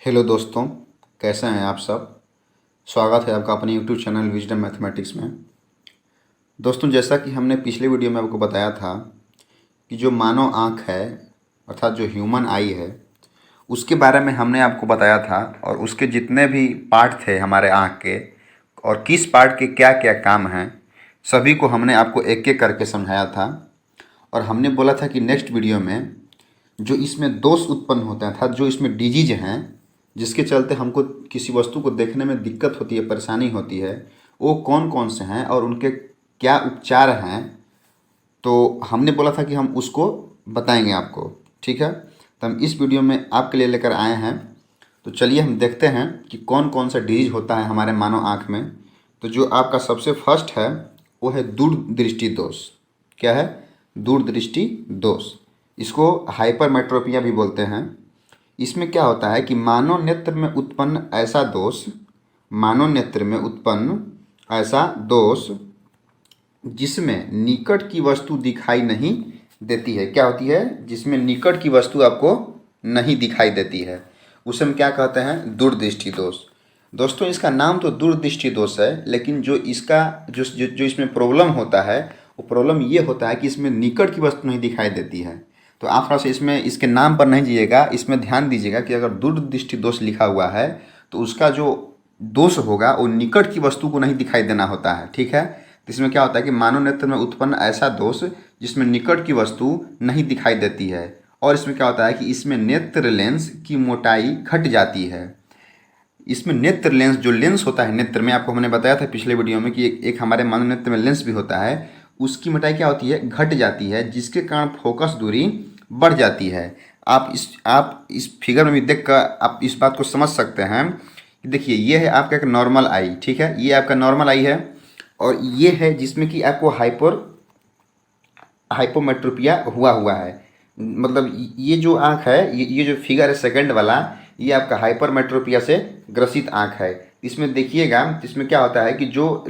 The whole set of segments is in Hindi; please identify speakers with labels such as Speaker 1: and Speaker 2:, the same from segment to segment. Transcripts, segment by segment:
Speaker 1: हेलो दोस्तों, कैसे हैं आप सब। स्वागत है आपका अपने यूट्यूब चैनल विजडम मैथमेटिक्स में। दोस्तों, जैसा कि हमने पिछले वीडियो में आपको बताया था कि जो मानव आँख है अर्थात जो ह्यूमन आई है उसके बारे में हमने आपको बताया था, और उसके जितने भी पार्ट थे हमारे आँख के और किस पार्ट के क्या क्या काम हैं सभी को हमने आपको एक एक करके समझाया था। और हमने बोला था कि नेक्स्ट वीडियो में जो इसमें दोष उत्पन्न होता है अर्थात जो इसमें डिजीज हैं जिसके चलते हमको किसी वस्तु को देखने में दिक्कत होती है, परेशानी होती है, वो कौन कौन से हैं और उनके क्या उपचार हैं। तो हमने बोला था कि हम उसको बताएंगे आपको, ठीक है। तो हम इस वीडियो में आपके लिए लेकर आए हैं। तो चलिए हम देखते हैं कि कौन कौन सा डिजीज होता है हमारे मानव आँख में। तो जो आपका सबसे फर्स्ट है वो है दूरदृष्टि दोष। क्या है? दूरदृष्टि दोष। इसको हाइपरमेट्रोपिया भी बोलते हैं। इसमें क्या होता है कि मानव नेत्र में उत्पन्न ऐसा दोष, मानव नेत्र में उत्पन्न ऐसा दोष जिसमें निकट की वस्तु दिखाई नहीं देती है। क्या होती है? जिसमें निकट की वस्तु आपको नहीं दिखाई देती है, उसे हम क्या कहते हैं? दूरदृष्टि दोष। दोस्तों, इसका नाम तो दूरदृष्टि दोष है, लेकिन जो इसका जो जो, जो इसमें प्रॉब्लम होता है वो प्रॉब्लम ये होता है कि इसमें निकट की वस्तु नहीं दिखाई देती है। तो आप थोड़ा सा इसमें इसके नाम पर नहीं जाइएगा, इसमें ध्यान दीजिएगा कि अगर दूरदृष्टि दोष लिखा हुआ है तो उसका जो दोष होगा वो निकट की वस्तु को नहीं दिखाई देना होता है, ठीक है। तो इसमें क्या होता है कि मानव नेत्र में उत्पन्न ऐसा दोष जिसमें निकट की वस्तु नहीं दिखाई देती है। और इसमें क्या होता है कि इसमें नेत्र लेंस की मोटाई घट जाती है। इसमें नेत्र लेंस, जो लेंस होता है नेत्र में, आपको हमने बताया था पिछले वीडियो में कि एक हमारे मानव नेत्र में लेंस भी होता है, उसकी मोटाई क्या होती है? घट जाती है, जिसके कारण फोकस दूरी बढ़ जाती है। आप इस फिगर में भी देख कर आप इस बात को समझ सकते हैं। देखिए, ये है आपका एक नॉर्मल आई, ठीक है, ये आपका नॉर्मल आई है। और ये है जिसमें कि आपको हाइपोमेट्रोपिया हुआ हुआ है। मतलब ये जो आँख है, ये जो फिगर है सेकंड वाला, ये आपका हाइपरमेट्रोपिया से ग्रसित आँख है। इसमें देखिएगा, इसमें क्या होता है कि जो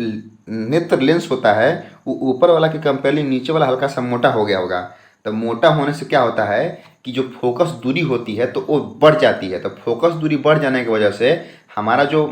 Speaker 1: नेत्र लेंस होता है वो ऊपर वाला के कंपेयरिंग नीचे वाला हल्का सा मोटा हो गया होगा। तो मोटा होने से क्या होता है कि जो फोकस दूरी होती है तो वो बढ़ जाती है। तो फोकस दूरी बढ़ जाने की वजह से हमारा जो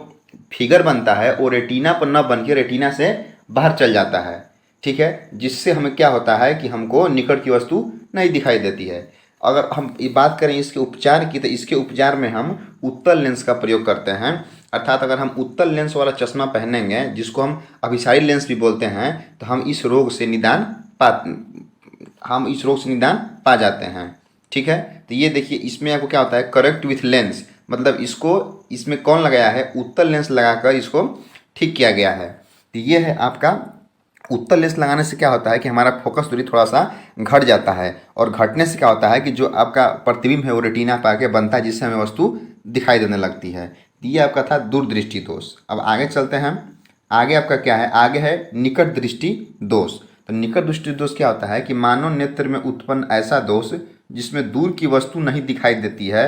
Speaker 1: फिगर बनता है वो रेटिना पर न बन के रेटिना से बाहर चल जाता है, ठीक है। जिससे हमें क्या होता है कि हमको निकट की वस्तु नहीं दिखाई देती है। अगर हम ये बात करें इसके उपचार की, तो इसके उपचार में हम उत्तल लेंस का प्रयोग करते हैं। अर्थात अगर हम उत्तल लेंस वाला चश्मा पहनेंगे, जिसको हम अभिसारी लेंस भी बोलते हैं, तो हम इस रोग से निदान पा जाते हैं, ठीक है। तो ये देखिए, इसमें आपको क्या होता है? करेक्ट विथ लेंस, मतलब इसमें कौन लगाया है? उत्तल लेंस लगाकर इसको ठीक किया गया है। तो ये है आपका उत्तल लेंस लगाने से क्या होता है कि हमारा फोकस दूरी थोड़ा सा घट जाता है। और घटने से क्या होता है कि जो आपका प्रतिबिंब है वो रेटिना पे आके बनता है, जिससे हमें वस्तु दिखाई देने लगती है। तो ये आपका था दूरदृष्टि दोष। अब आगे चलते हैं। आगे आपका क्या है? आगे है निकट दृष्टि दोष। तो निकट दृष्टि दोष क्या होता है कि मानव नेत्र में उत्पन्न ऐसा दोष जिसमें दूर की वस्तु नहीं दिखाई देती है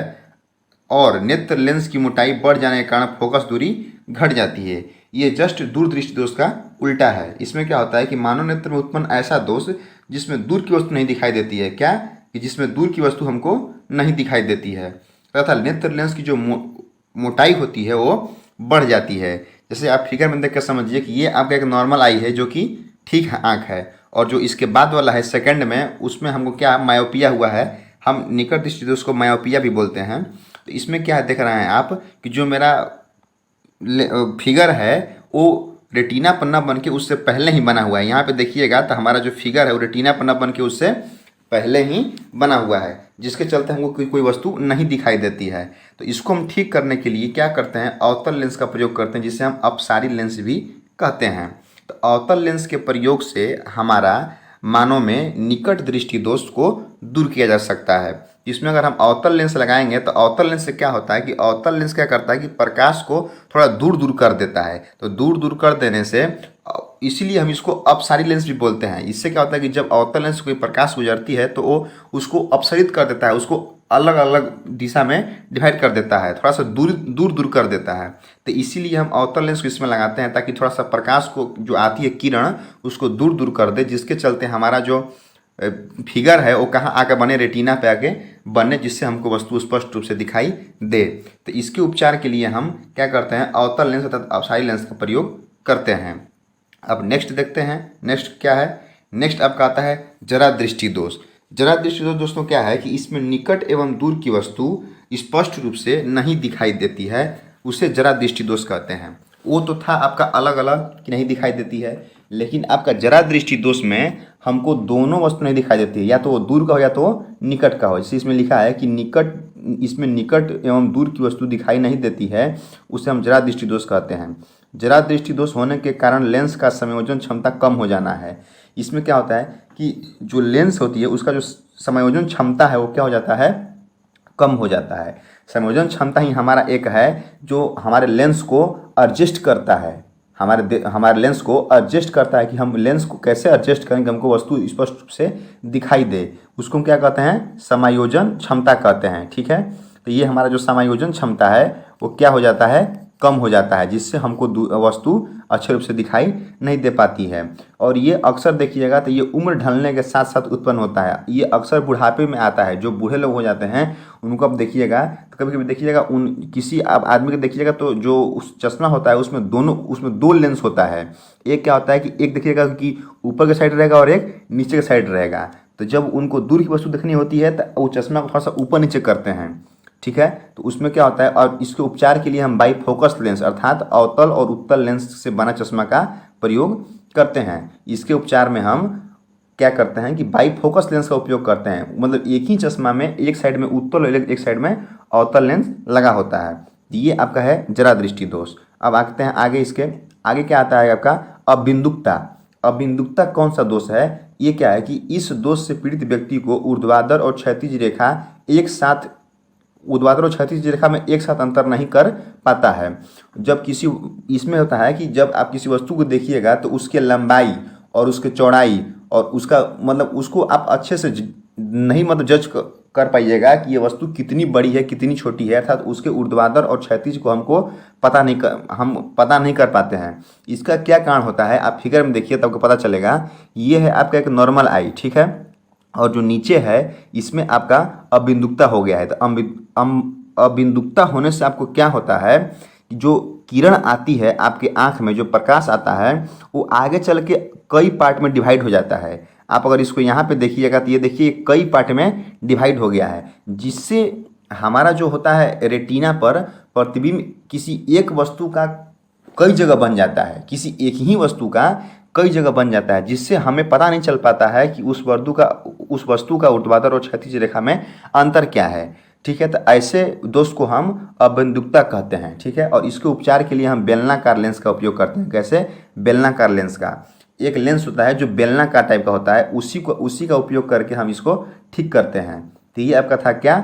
Speaker 1: और नेत्र लेंस की मोटाई बढ़ जाने के कारण फोकस दूरी घट जाती है। ये जस्ट दूरदृष्टि दोष का उल्टा है। इसमें क्या होता है कि मानव नेत्र में उत्पन्न ऐसा दोष जिसमें दूर की वस्तु नहीं दिखाई देती है। क्या? कि जिसमें दूर की वस्तु हमको नहीं दिखाई देती है, तथा नेत्र लेंस की जो मोटाई होती है वो बढ़ जाती है। जैसे आप फिगर में देख कर समझिए कि ये आपका एक नॉर्मल आई है जो कि ठीक आँख है, और जो इसके बाद वाला है सेकंड में, उसमें हमको क्या मायोपिया हुआ है। हम निकट दृष्टि दोष को मायोपिया भी बोलते हैं। तो इसमें क्या देख रहे हैं आप कि जो मेरा फिगर है वो रेटिना पर न बन के उससे पहले ही बना हुआ है। यहाँ पे देखिएगा तो हमारा जो फिगर है वो रेटिना पर न बन के उससे पहले ही बना हुआ है, जिसके चलते हमको कोई वस्तु नहीं दिखाई देती है। तो इसको हम ठीक करने के लिए क्या करते हैं? अवतल लेंस का प्रयोग करते हैं, जिसे हम अपसारी लेंस भी कहते हैं। तो अवतल लेंस के प्रयोग से हमारा मानव में निकट दृष्टि दोष को दूर किया जा सकता है। इसमें अगर हम अवतल लेंस लगाएंगे तो अवतल लेंस से क्या होता है कि अवतल लेंस क्या करता है कि प्रकाश को थोड़ा दूर दूर कर देता है। तो दूर दूर कर देने से इसीलिए हम इसको अपसारी लेंस भी बोलते हैं। इससे क्या होता है कि जब अवतल लेंस से कोई प्रकाश गुजरती है तो वो उसको अपसरित कर देता है, उसको अलग अलग दिशा में डिवाइड कर देता है, थोड़ा सा दूर दूर कर देता है। तो इसीलिए हम अवतल लेंस को इसमें लगाते हैं, ताकि थोड़ा सा प्रकाश को जो आती है किरण उसको दूर दूर कर दे, जिसके चलते हमारा जो फिगर है वो कहाँ आके बने? रेटिना पे आके बने जिससे हमको वस्तु स्पष्ट रूप से दिखाई दे। तो इसके उपचार के लिए हम क्या करते हैं, अवतल लेंस अर्थात अपसारी लेंस का प्रयोग करते हैं। अब नेक्स्ट देखते हैं, नेक्स्ट क्या है। नेक्स्ट आपका आता है जरा दृष्टि दोष। जरा दृष्टि दोष दोस्तों क्या है कि इसमें निकट एवं दूर की वस्तु स्पष्ट रूप से नहीं दिखाई देती है, उसे जरा दृष्टि दोष कहते हैं। वो तो था आपका अलग अलग कि नहीं दिखाई देती है, लेकिन आपका जरा दृष्टि दोष में हमको दोनों वस्तु नहीं दिखाई देती है, या तो वो दूर का हो या तो निकट का हो। जैसे इसमें लिखा है कि निकट, इसमें निकट एवं दूर की वस्तु दिखाई नहीं देती है, उसे हम जरा दृष्टि दोष कहते हैं। जरा दृष्टि दोष होने के कारण लेंस का समायोजन क्षमता कम हो जाना है। इसमें क्या होता है कि जो लेंस होती है उसका जो समायोजन क्षमता है वो क्या हो जाता है, कम हो जाता है। समायोजन क्षमता ही हमारा एक है जो हमारे लेंस को एडजस्ट करता है, हमारे लेंस को एडजस्ट करता है कि हम लेंस को कैसे एडजस्ट करें कि हमको वस्तु स्पष्ट रूप से दिखाई दे। उसको हम क्या कहते हैं, समायोजन क्षमता कहते हैं। ठीक है, तो ये हमारा जो समायोजन क्षमता है वो क्या हो जाता है, कम हो जाता है, जिससे हमको वस्तु अच्छे रूप से दिखाई नहीं दे पाती है। और ये अक्सर देखिएगा तो ये उम्र ढलने के साथ साथ उत्पन्न होता है। ये अक्सर बुढ़ापे में आता है। जो बूढ़े लोग हो जाते हैं उनको आप देखिएगा तो कभी कभी देखिएगा उन किसी आप आदमी को देखिएगा तो जो उस चश्मा होता है उसमें दो लेंस होता है। एक क्या होता है कि एक देखिएगा कि ऊपर के साइड रहेगा और एक नीचे के साइड रहेगा। तो जब उनको दूर की वस्तु देखनी होती है तो वो चश्मा को थोड़ा सा ऊपर नीचे करते हैं। ठीक है, तो उसमें क्या होता है, और इसके उपचार के लिए हम बाई फोकस लेंस अर्थात अवतल और उत्तल लेंस से बना चश्मा का प्रयोग करते हैं। इसके उपचार में हम क्या करते हैं कि बाई फोकस लेंस का उपयोग करते हैं, मतलब एक ही चश्मा में एक साइड में उत्तल और एक साइड में अवतल लेंस लगा होता है। ये आपका है जरा दृष्टि दोष। अब आते हैं आगे, इसके आगे क्या आता है आपका अबिंदुकता। अबिंदुकता कौन सा दोष है, ये क्या है कि इस दोष से पीड़ित व्यक्ति को ऊर्ध्वाधर और क्षैतिज रेखा एक साथ, ऊर्ध्वाधर और क्षैतिज रेखा में एक साथ अंतर नहीं कर पाता है। जब किसी, इसमें होता है कि जब आप किसी वस्तु को देखिएगा तो उसके लंबाई और उसके चौड़ाई और उसका मतलब उसको आप अच्छे से नहीं मतलब जज कर पाइएगा कि ये वस्तु कितनी बड़ी है कितनी छोटी है, अर्थात उसके ऊर्ध्वाधर और क्षैतिज को हमको हम पता नहीं कर पाते हैं। इसका क्या कारण होता है, आप फिगर में देखिए तो आपको पता चलेगा। ये है आपका एक नॉर्मल आई, ठीक है, और जो नीचे है इसमें आपका अबिंदुकता हो गया है। तो अबिंदुकता होने से आपको क्या होता है कि जो किरण आती है आपके आँख में, जो प्रकाश आता है वो आगे चल के कई पार्ट में डिवाइड हो जाता है। आप अगर इसको यहाँ पे देखिएगा तो ये देखिए कई पार्ट में डिवाइड हो गया है, जिससे हमारा जो होता है रेटिना पर प्रतिबिंब किसी एक वस्तु का कई जगह बन जाता है, किसी एक ही वस्तु का कई जगह बन जाता है, जिससे हमें पता नहीं चल पाता है कि उस वस्तु का ऊर्ध्वाधर और क्षैतिज रेखा में अंतर क्या है। ठीक है, तो ऐसे दोष को हम अबिंदुकता कहते हैं। ठीक है, और इसके उपचार के लिए हम बेलनाकार लेंस का उपयोग करते हैं। कैसे, बेलनाकार लेंस का एक लेंस होता है जो बेलनाकार टाइप का होता है, उसी का उपयोग करके हम इसको ठीक करते हैं। तो ये आपका था क्या,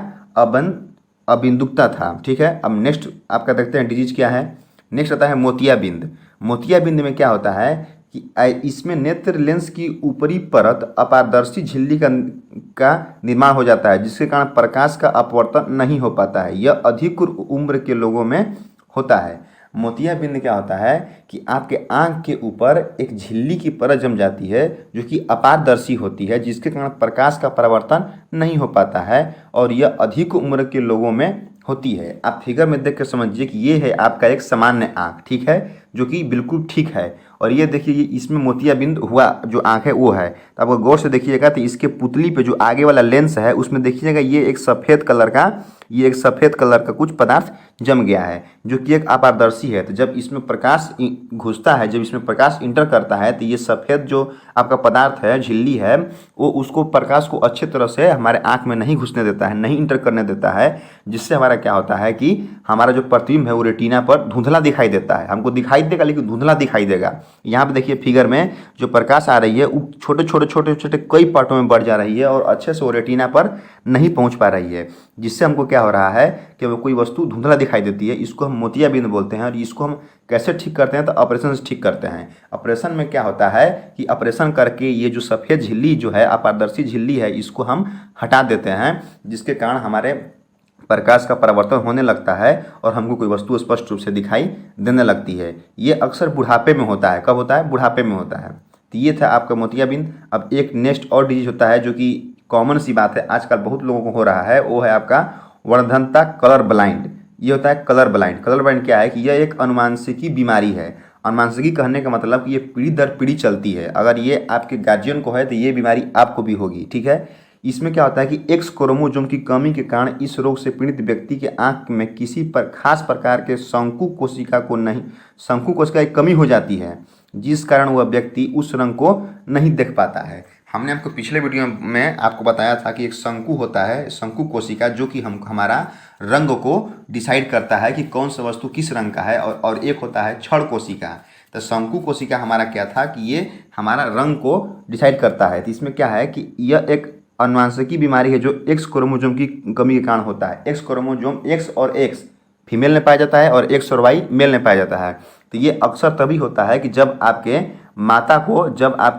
Speaker 1: अबिंदुकता था। ठीक है, अब नेक्स्ट आपका देखते हैं डिजीज क्या है। नेक्स्ट आता है मोतियाबिंद। मोतियाबिंद में क्या होता है कि इसमें नेत्र लेंस की ऊपरी परत अपारदर्शी झिल्ली का निर्माण हो जाता है, जिसके कारण प्रकाश का अपवर्तन नहीं हो पाता है। यह अधिक उम्र के लोगों में होता है। मोतियाबिंद क्या होता है कि आपके आँख के ऊपर एक झिल्ली की परत जम जाती है जो कि अपारदर्शी होती है, जिसके कारण प्रकाश का परावर्तन नहीं हो पाता है, और यह अधिक उम्र के लोगों में होती है। आप फिगर में देख कर समझिए कि ये है आपका एक सामान्य आँख, ठीक है, जो कि बिल्कुल ठीक है। और ये देखिए इसमें मोतियाबिंद हुआ जो आँख है वो है। तो आप गौर से देखिएगा तो इसके पुतली पे जो आगे वाला लेंस है उसमें देखिएगा ये एक सफ़ेद कलर का कुछ पदार्थ जम गया है, जो कि एक अपारदर्शी है। तो जब इसमें प्रकाश घुसता है, जब इसमें प्रकाश इंटर करता है, तो ये सफ़ेद जो आपका पदार्थ है, झिल्ली है, वो उसको प्रकाश को अच्छे तरह से हमारे आँख में नहीं घुसने देता है, नहीं इंटर करने देता है, जिससे हमारा क्या होता है कि हमारा जो प्रतिबिंब है वो रेटिना पर धुंधला दिखाई देता है। हमको दिखाई देगा लेकिन धुंधला दिखाई देगा। यहाँ पे देखिए फिगर में जो प्रकाश आ रही है वो छोटे कई पार्टों में बढ़ जा रही है और अच्छे से वो रेटिना पर नहीं पहुँच पा रही है, जिससे हमको क्या हो रहा है कि वो कोई वस्तु धुंधला दिखाई देती है। इसको हम मोतियाबिंद बोलते हैं। और इसको हम कैसे ठीक करते हैं, तो ऑपरेशन से ठीक करते हैं। ऑपरेशन में क्या होता है कि ऑपरेशन करके ये जो सफ़ेद झिल्ली जो है, अपारदर्शी झिल्ली है, इसको हम हटा देते हैं, जिसके कारण हमारे प्रकाश का परावर्तन होने लगता है और हमको कोई वस्तु स्पष्ट रूप से दिखाई देने लगती है। ये अक्सर बुढ़ापे में होता है। कब होता है, बुढ़ापे में होता है। तो ये था आपका मोतियाबिंद। अब एक नेक्स्ट और डिजीज होता है जो कि कॉमन सी बात है, आजकल बहुत लोगों को हो रहा है, वो है आपका वर्धनता कलर ब्लाइंड। ये होता है कलर ब्लाइंड। कलर ब्लाइंड क्या है कि यह एक अनुवांशिकी बीमारी है। अनुवांशिकी कहने का मतलब कि ये पीढ़ी दर पीढ़ी चलती है। अगर ये आपके गार्जियन को है तो ये बीमारी आपको भी होगी, ठीक है। इसमें क्या होता है कि एक्स क्रोमोसोम की कमी के कारण इस रोग से पीड़ित व्यक्ति के आंख में किसी पर खास प्रकार के शंकु कोशिका की कमी हो जाती है, जिस कारण वह व्यक्ति उस रंग को नहीं देख पाता है। हमने आपको पिछले वीडियो में आपको बताया था कि एक शंकु होता है, शंकु कोशिका, जो कि हमारा रंग को डिसाइड करता है कि कौन सा वस्तु किस रंग का है। और एक होता है क्षण कोशिका। तो शंकु कोशिका हमारा क्या था कि ये हमारा रंग को डिसाइड करता है। तो इसमें क्या है कि यह एक अनुवांशिकी बीमारी है जो एक्स क्रोमोसोम की कमी के कारण होता है। एक्स क्रोमोसोम एक्स और एक्स फीमेल में पाया जाता है और एक्स और वाई मेल में पाया जाता है। तो ये अक्सर तभी होता है कि जब आपके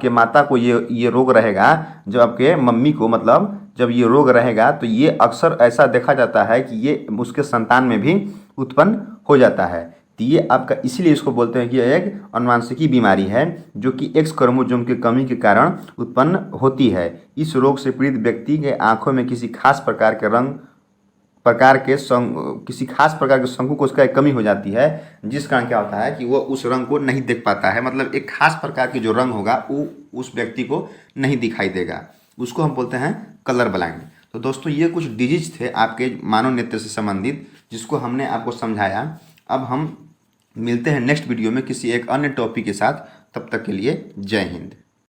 Speaker 1: माता को ये रोग रहेगा, जब आपके मम्मी को मतलब जब ये रोग रहेगा, तो ये अक्सर ऐसा देखा जाता है कि ये उसके संतान में भी उत्पन्न हो जाता है। तो ये आपका इसीलिए इसको बोलते हैं कि यह एक अनुवांशिकी बीमारी है जो कि एक्स क्रोमोसोम की कमी के कारण उत्पन्न होती है। इस रोग से पीड़ित व्यक्ति के आंखों में किसी खास प्रकार के शंकु कोशिका की कमी हो जाती है, जिस कारण क्या होता है कि वो उस रंग को नहीं देख पाता है। मतलब एक खास प्रकार की जो रंग होगा वो उस व्यक्ति को नहीं दिखाई देगा। उसको हम बोलते हैं कलर ब्लाइंड। तो दोस्तों ये कुछ डिजीज थे आपके मानव नेत्र से संबंधित, जिसको हमने आपको समझाया। अब हम मिलते हैं नेक्स्ट वीडियो में किसी एक अन्य टॉपिक के साथ। तब तक के लिए जय हिंद।